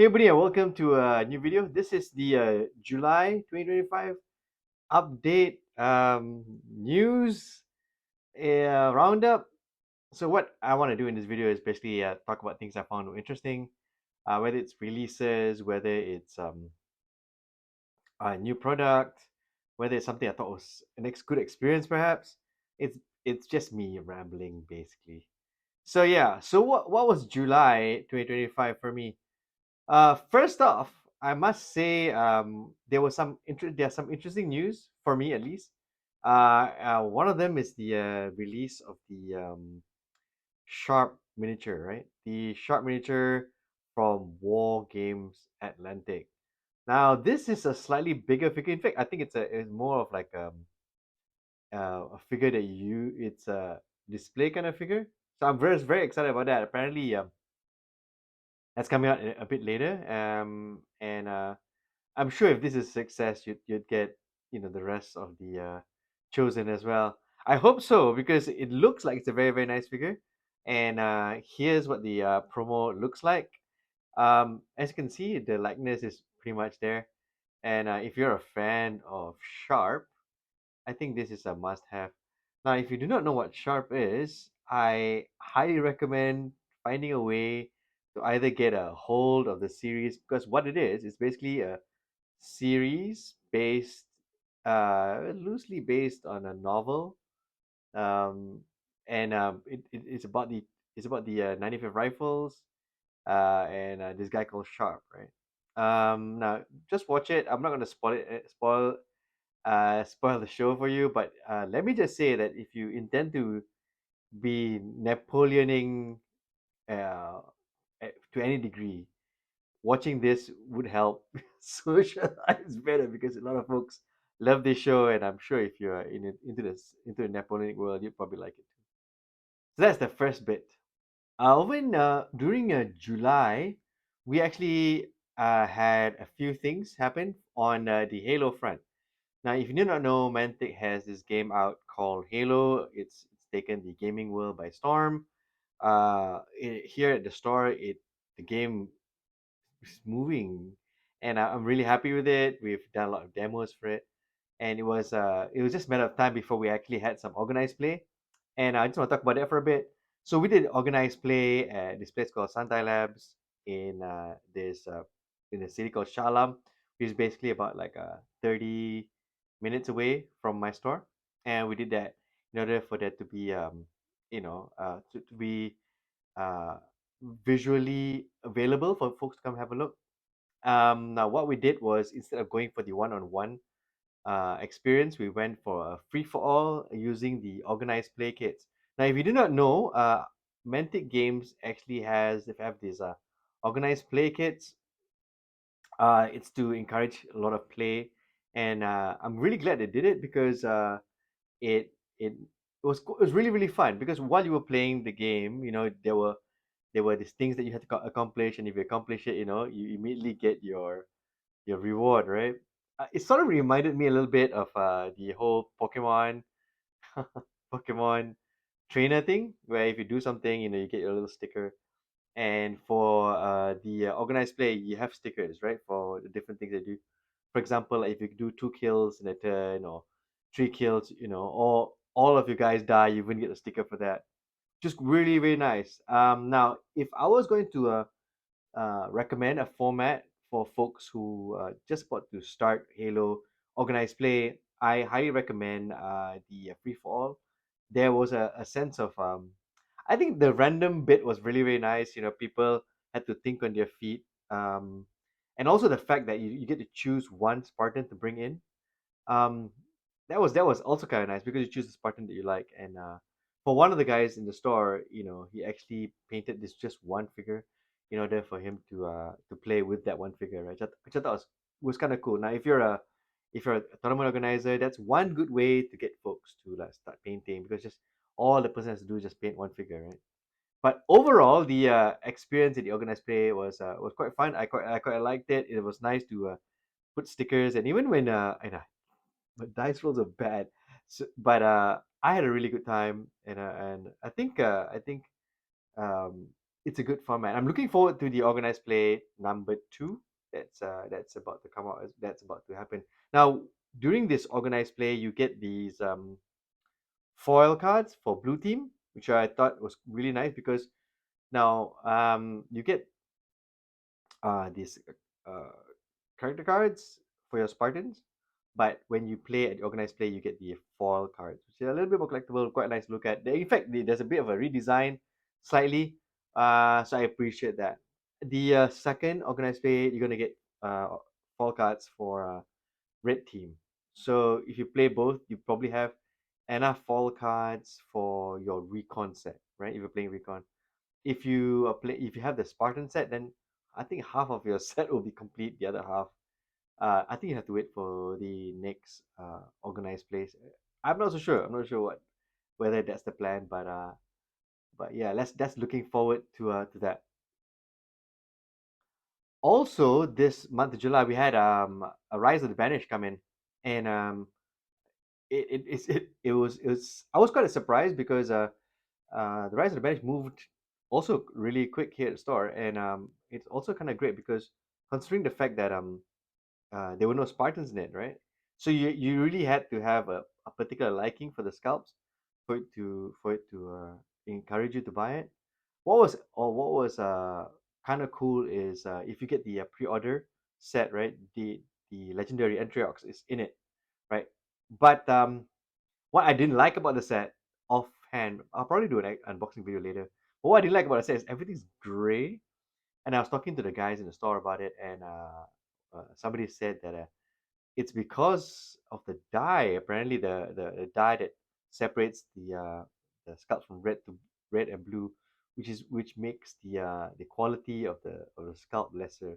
Hey everybody, and welcome to a new video. This is the July 2025 update news roundup. So what I want to do in this video is basically talk about things I found interesting, whether it's releases, whether it's a new product, whether it's something I thought was an good experience perhaps. It's it's just me rambling basically. So yeah, so what was July 2025 for me? First off, I must say there's some interesting news for me at least. One of them is the release of the Sharpe miniature, right? The Sharpe miniature from Wargames Atlantic. Now, this is a slightly bigger figure. In fact, I think it's more of like a figure that it's a display kind of figure. So I'm very excited about that. Apparently, that's coming out a bit later. And I'm sure if this is a success, you'd get the rest of the chosen as well. I hope so because it looks like it's a very nice figure. And here's what the promo looks like. As you can see, the likeness is pretty much there. And if you're a fan of Sharp, I think this is a must-have. Now, if you do not know what Sharp is, I highly recommend finding a way to either get a hold of the series because what it is basically a series based loosely based on a novel and it's about the 95th rifles and this guy called Sharp, right? Now just watch it. I'm not going to spoil the show for you, but let me just say that if you intend to be Napoleonic uh, to any degree, watching this would help socialize better because a lot of folks love this show, and I'm sure if you're into the Napoleonic world, you'd probably like it too. So that's the first bit. When during July, we actually had a few things happen on the Halo front. Now, if you do not know, Mantic has this game out called Halo. It's taken the gaming world by storm. Here at the store, the game is moving, and I'm really happy with it. We've done a lot of demos for it, and it was just a matter of time before we actually had some organized play. And I just want to talk about that for a bit. So we did organized play at this place called Santai Labs in this in a city called Shalam, which is basically about like 30 minutes away from my store. And we did that in order for that to be to be uh, visually available for folks to come have a look. Now, what we did was instead of going for the one-on-one experience, we went for a free-for-all using the organized play kits. Now, if you do not know, Mantic Games actually have these organized play kits. It's to encourage a lot of play, and I'm really glad they did it because it was really fun. Because while you were playing the game, there were these things that you had to accomplish, and if you accomplish it, you immediately get your reward, right? It sort of reminded me a little bit of the whole Pokemon trainer thing, where if you do something, you get your little sticker. And for the organized play, you have stickers, right, for the different things they do. For example, if you do 2 kills in a turn or 3 kills, or all of you guys die, you wouldn't get a sticker for that. Just really nice. Now, if I was going to recommend a format for folks who just about to start Halo organized play, I highly recommend the free for all. There was a sense of I think the random bit was really nice. People had to think on their feet, and also the fact that you get to choose one Spartan to bring in. Um, that was also kind of nice because you choose the Spartan that you like. And for one of the guys in the store, he actually painted this just one figure in order for him to play with that one figure, right? Which I thought was kind of cool. Now, if you're a tournament organizer, that's one good way to get folks to like start painting because just all the person has to do is just paint one figure, right? But overall, the experience in the organized play was quite fun. I quite liked it. It was nice to put stickers, and even when but dice rolls are bad. So, but I had a really good time, and I think it's a good format. I'm looking forward to the organized play number 2. That's about to come out. That's about to happen. Now, during this organized play, you get these foil cards for blue team, which I thought was really nice because now you get these uh, character cards for your Spartans, but when you play at the organized play, you get the foil cards, which are a little bit more collectible, quite nice to look at. In fact, there's a bit of a redesign, slightly, so I appreciate that. The second organized play, you're gonna get foil cards for red team. So if you play both, you probably have enough foil cards for your recon set, right? If you're playing recon, if you have the Spartan set, then I think half of your set will be complete. The other half, I think you have to wait for the next organized place. I'm not so sure. I'm not sure whether that's the plan, but yeah, that's looking forward to that. Also, this month of July, we had a Rise of the Banished come in, and it was I was quite surprised because the Rise of the Banished moved also really quick here at the store, and it's also kind of great because considering the fact that there were no Spartans in it, right? So you really had to have a particular liking for the scalps for it to encourage you to buy it. What was kind of cool is if you get the pre-order set, right? The legendary Entriox is in it, right? But what I didn't like about the set, offhand, I'll probably do an unboxing video later. But what I didn't like about the set is everything's gray. And I was talking to the guys in the store about it, and somebody said that it's because of the dye. Apparently, the dye that separates the scalps from red to red and blue, which makes the quality of the scalp lesser.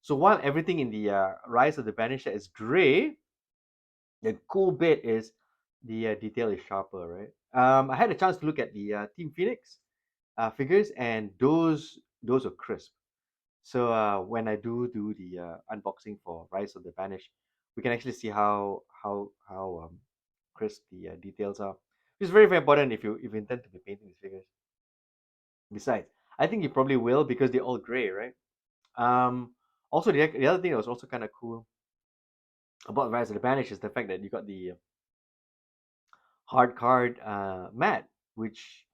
So while everything in the Rise of the Banished is gray, the cool bit is the detail is sharper, right? I had a chance to look at the Team Phoenix figures, and those are crisp. So when I do the unboxing for Rise of the Banished, we can actually see how crisp the details are. Which is very very important if you intend to be painting these figures. Besides, I think you probably will because they're all gray, right? Also, the other thing that was also kind of cool about Rise of the Banished is the fact that you got the hard card mat, which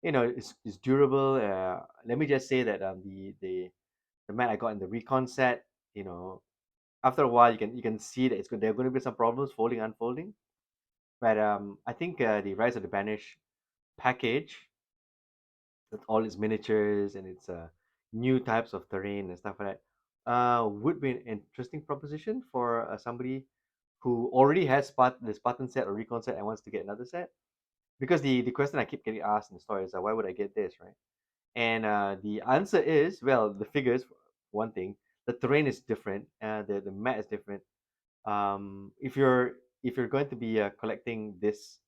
is durable. Let me just say that the mat I got in the recon set, you know, after a while you can see that there are going to be some problems folding unfolding. But I think the Rise of the Banished package with all its miniatures and its new types of terrain and stuff like that would be an interesting proposition for somebody who already has the Spartan set or recon set and wants to get another set. Because the question I keep getting asked in the store is why would I get this, right? And the answer is, well, the figures, one thing, the terrain is different, the mat is different. If you're going to be collecting this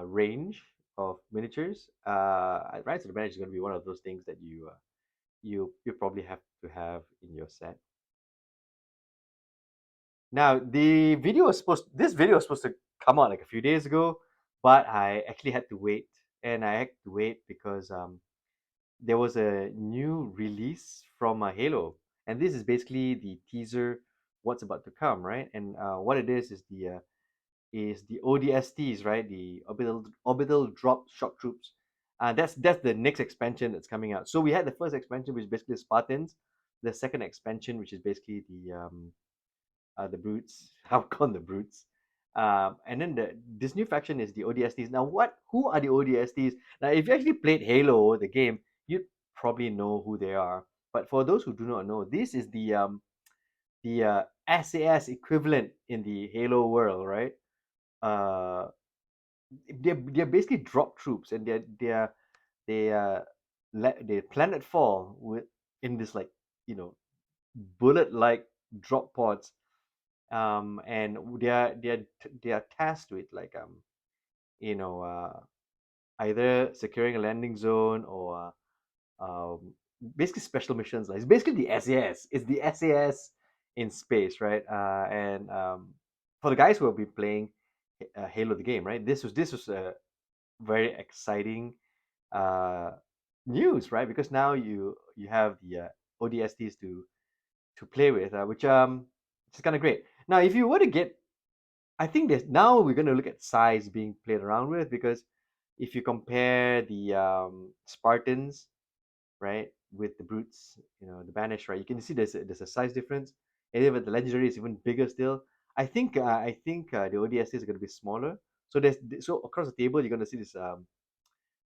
range of miniatures, Rise of the Banner is going to be one of those things that you probably have to have in your set. Now, this video was supposed to come out like a few days ago, but I actually had to wait, and I had to wait because there was a new release from Halo, and this is basically the teaser what's about to come, right? And what it is the ODSTs, right? The orbital drop shock troops. That's the next expansion that's coming out. So we had the first expansion, which is basically Spartans. The second expansion, which is basically the brutes. How come the brutes? And then this new faction is the ODSTs. Now, who are the ODSTs? Now, if you actually played Halo, the game, you'd probably know who they are. But for those who do not know, this is the SAS equivalent in the Halo world, right? Uh, they're basically drop troops, and they they planet fall with in this like bullet like drop pods, and they are tasked with like you know uh, either securing a landing zone or basically special missions. Like it's basically the SAS. It's the SAS in space, right? And for the guys who have been playing Halo the game, right? This was a very exciting uh, news, right? Because now you have the ODSTs to play with, which is kind of great. Now, if you were to get, I think there's now we're going to look at size being played around with, because if you compare the Spartans, right, with the brutes, the Banished, right, you can see there's a size difference, and even the legendary is even bigger still. I think the ODST is going to be smaller. So so across the table you're going to see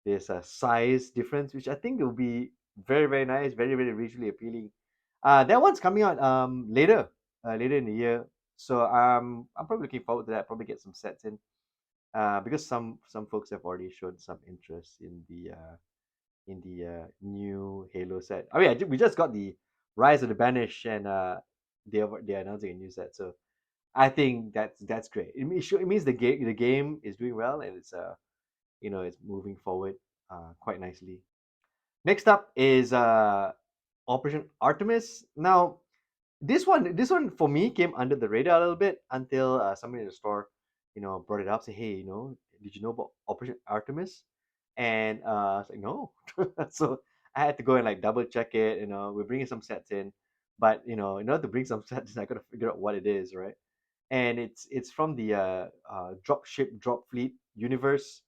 this size difference, which I think will be very very nice, very very visually appealing. That one's coming out later in the year, so I'm probably looking forward to that. Probably get some sets in, because some folks have already shown some interest in the new Halo set. I mean, we just got the Rise of the Banish, and they're announcing a new set. So I think that's great. It means the game is doing well, and it's moving forward quite nicely. Next up is Operation Artemis. Now, this one for me came under the radar a little bit until somebody in the store, brought it up. Say, hey, did you know about Operation Artemis? And I was like, no. So I had to go and like double check it. We're bringing some sets in, but in order to bring some sets, I gotta figure out what it is, right? And it's from the drop ship drop fleet universe.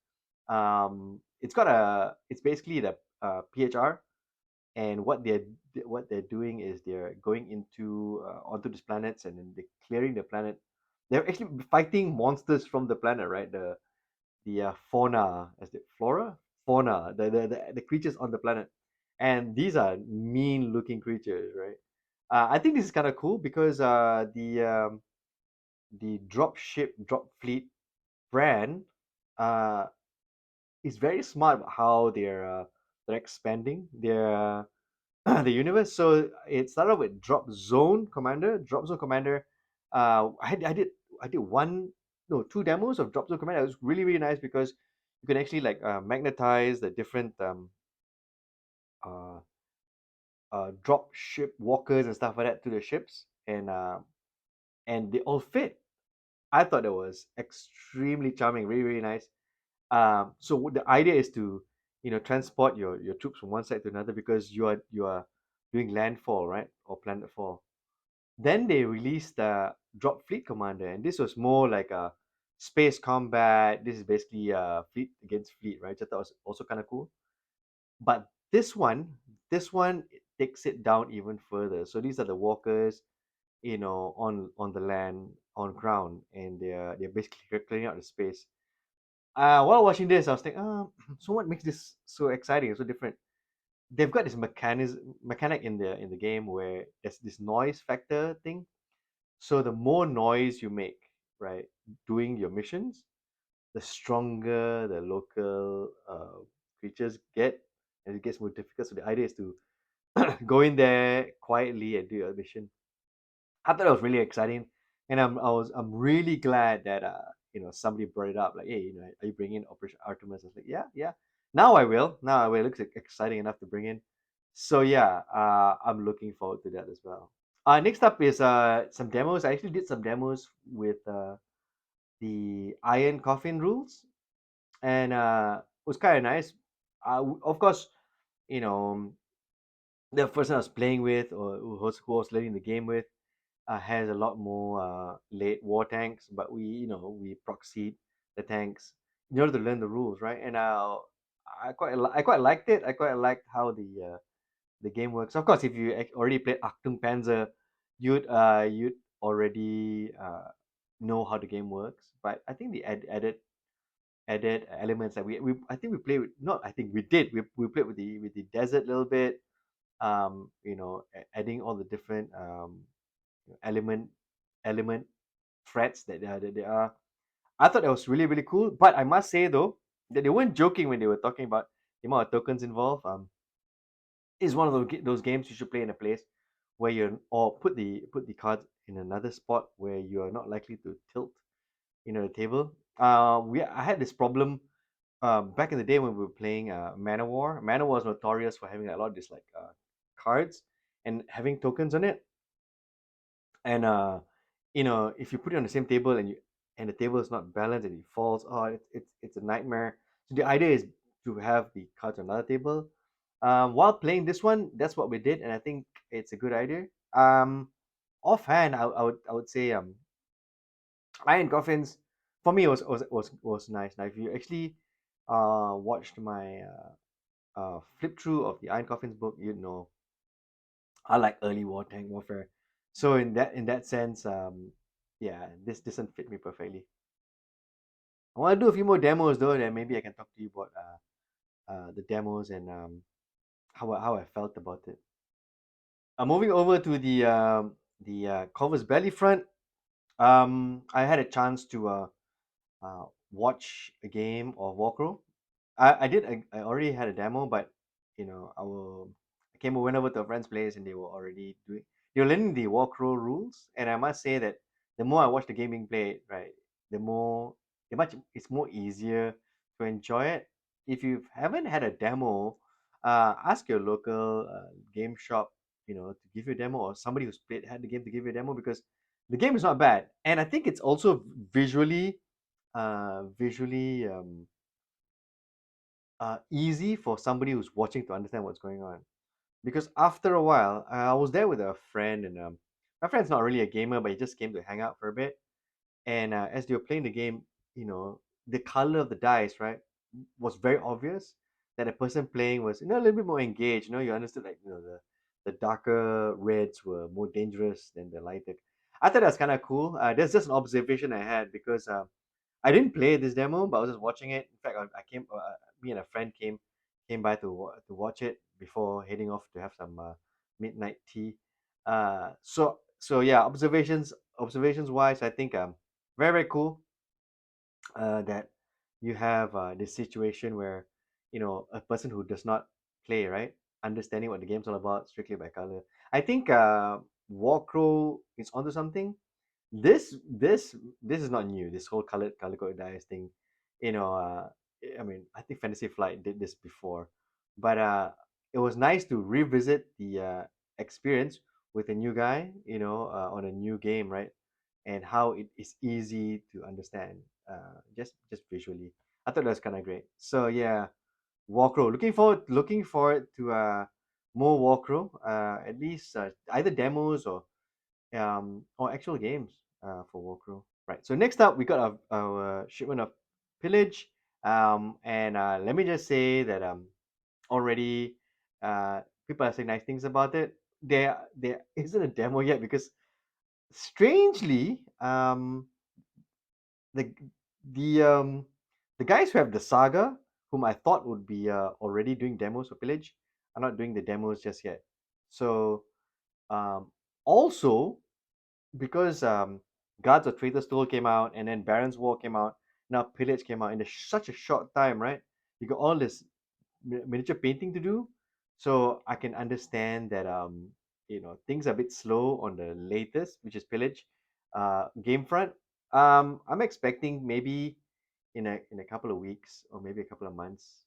It's basically the PHR, and what they're doing is they're going into onto these planets, and then they're clearing the planet. They're actually fighting monsters from the planet, right? The fauna, as the flora, fauna, the creatures on the planet, and these are mean looking creatures, right? I think this is kind of cool because the drop ship drop fleet brand uh, is very smart about how they're expanding their the universe. So it started with Drop Zone Commander. Drop Zone Commander. I did one, no, two demos of Drop Zone Commander. It was really really nice because you can actually like magnetize the different uh, drop ship walkers and stuff like that to the ships, and they all fit. I thought it was extremely charming, really really nice. So the idea is to transport your troops from one side to another, because you are doing landfall, right, or planetfall. Then they released Drop Fleet Commander, and this was more like a space combat. This is basically fleet against fleet, right? Which I thought was also kind of cool. But this one it takes it down even further. So these are the walkers, on the land, on ground, and they're basically clearing out the space. While watching this, I was thinking, so what makes this so exciting and so different? They've got this mechanic in the game where there's this noise factor thing. So the more noise you make, right, doing your missions, the stronger the local creatures get, and it gets more difficult. So the idea is to go in there quietly and do your mission. I thought it was really exciting, and I'm really glad that somebody brought it up. Like, hey, are you bringing in Operation Artemis? I was like, yeah, yeah. Now I will. Now I will. It looks exciting enough to bring in. So yeah, I'm looking forward to that as well. Next up is some demos. I actually did some demos with the Iron Coffin rules, and it was kind of nice. Of course, you know the person I was playing with, or who was learning the game with, has a lot more late war tanks, but we proxied the tanks in order to learn the rules, right? And I quite liked it. I quite liked how the game works. Of course, if you already played Achtung Panzer, you'd already know how the game works. But I think the added elements that we I think we played with, not I think we did we played with the desert a little bit. Adding all the different element element threats that there are. I thought that was really really cool. But I must say though that they weren't joking when they were talking about the amount of tokens involved. Is one of those games you should play in a place where you're, or put the cards in another spot where you are not likely to tilt the table. I had this problem back in the day when we were playing Manowar. Manowar is notorious for having a lot of these like cards and having tokens on it. And if you put it on the same table and the table is not balanced and it falls, it's a nightmare. So the idea is to have the cards on another table, While playing this one, that's what we did, and I think it's a good idea. Um, Offhand, I would say Iron Coffins for me was nice. Now, if you actually watched my flip through of the Iron Coffins book, you'd know I like early war tank warfare. So in that sense, yeah, this doesn't fit me perfectly. I want to do a few more demos though, then maybe I can talk to you about the demos and how I felt about it. Moving over to the Corvus Belly front, I had a chance to watch a game of Warcrow. I already had a demo, but went over to a friend's place and they were already doing they were learning the Warcrow rules, and I must say that the more I watch the game being played, right, the more it's more easier to enjoy it. If you haven't had a demo, ask your local game shop, to give you a demo, or somebody who's played had the game to give you a demo, because the game is not bad, and I think it's also visually easy for somebody who's watching to understand what's going on. Because after a while, I was there with a friend, and my friend's not really a gamer, but he just came to hang out for a bit. And as they were playing the game, the color of the dice, right, was very obvious that the person playing was, a little bit more engaged. You understood, like, the darker reds were more dangerous than the lighter. I thought that's kind of cool. That's just an observation I had, because I didn't play this demo, but I was just watching it. In fact, me and a friend came by to watch it before heading off to have some midnight tea. So yeah, observations wise, I think very very cool that you have this situation where a person who does not play, right, understanding what the game's all about strictly by color. I think Warcrow is onto something. This is not new. This whole color coded dice thing, you know. I mean, I think Fantasy Flight did this before, but it was nice to revisit the experience with a new guy, on a new game, right? And how it is easy to understand, just visually. I thought that was kind of great. So yeah, Warcrow. Looking forward to more Warcrow. At least either demos or actual games for Warcrow. Right. So next up, we got our shipment of Pillage. And let me just say that already people are saying nice things about it. There isn't a demo yet, because strangely, the the the guys who have the saga, whom I thought would be already doing demos for Pillage, are not doing the demos just yet. So also, because Guards of Traitor's Toll came out, and then Baron's War came out, now Pillage came out in such a short time, right? You got all this miniature painting to do, so I can understand that things are a bit slow on the latest, which is Pillage game front. I'm expecting maybe in a couple of weeks, or maybe a couple of months,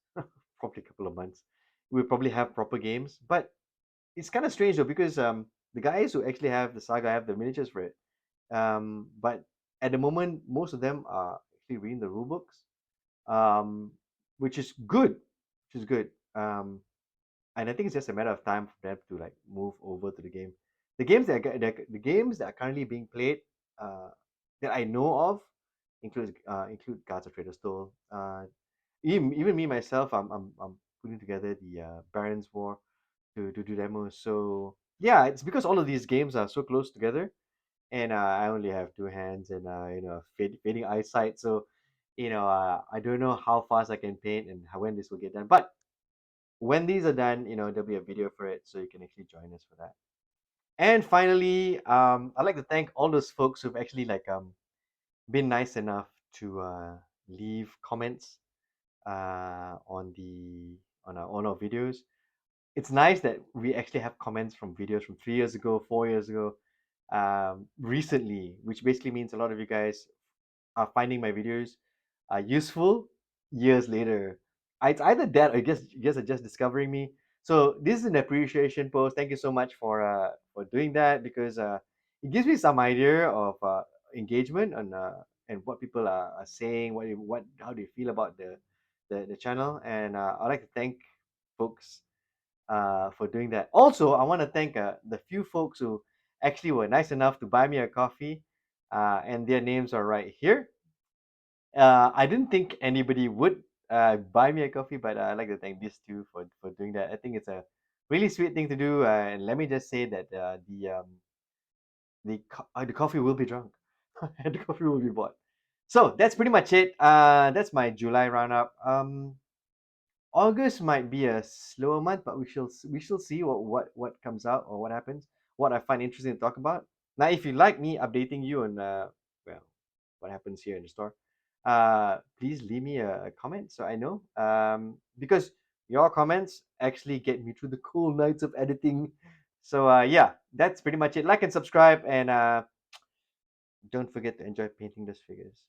probably a couple of months, we'll probably have proper games. But it's kind of strange though, because the guys who actually have the saga have the miniatures for it, but at the moment, most of them are actually reading the rule books, um, which is good, which is good. And I think it's just a matter of time for them to like move over to the game. The games that are currently being played, uh, that I know of, include Guards of Trader's Toll. Even me myself, I'm putting together the Baron's War to do demos. So yeah, it's because all of these games are so close together, and I only have two hands and fading eyesight. So I don't know how fast I can paint and when this will get done. But when these are done, there'll be a video for it, so you can actually join us for that. And finally, I'd like to thank all those folks who've actually like been nice enough to leave comments on our videos. It's nice that we actually have comments from videos from 3 years ago, 4 years ago, recently, which basically means a lot of you guys are finding my videos useful years later. It's either that, or you guys are just discovering me. So this is an appreciation post. Thank you so much for doing that, because it gives me some idea of engagement and what people are saying, how do you feel about the channel. And I'd like to thank folks for doing that. Also, I want to thank the few folks who actually were nice enough to buy me a coffee, and their names are right here. I didn't think anybody would buy me a coffee, but I'd like to thank these two for doing that. I think it's a really sweet thing to do. And let me just say that the coffee will be drunk, and the coffee will be bought. So that's pretty much it. That's my July roundup. August might be a slower month, but we shall see what comes out or what happens. What I find interesting to talk about. Now, if you like me updating you on well, what happens here in the store, please leave me a comment so I know. Because your comments actually get me through the cool nights of editing. So yeah, that's pretty much it. Like and subscribe, and don't forget to enjoy painting those figures.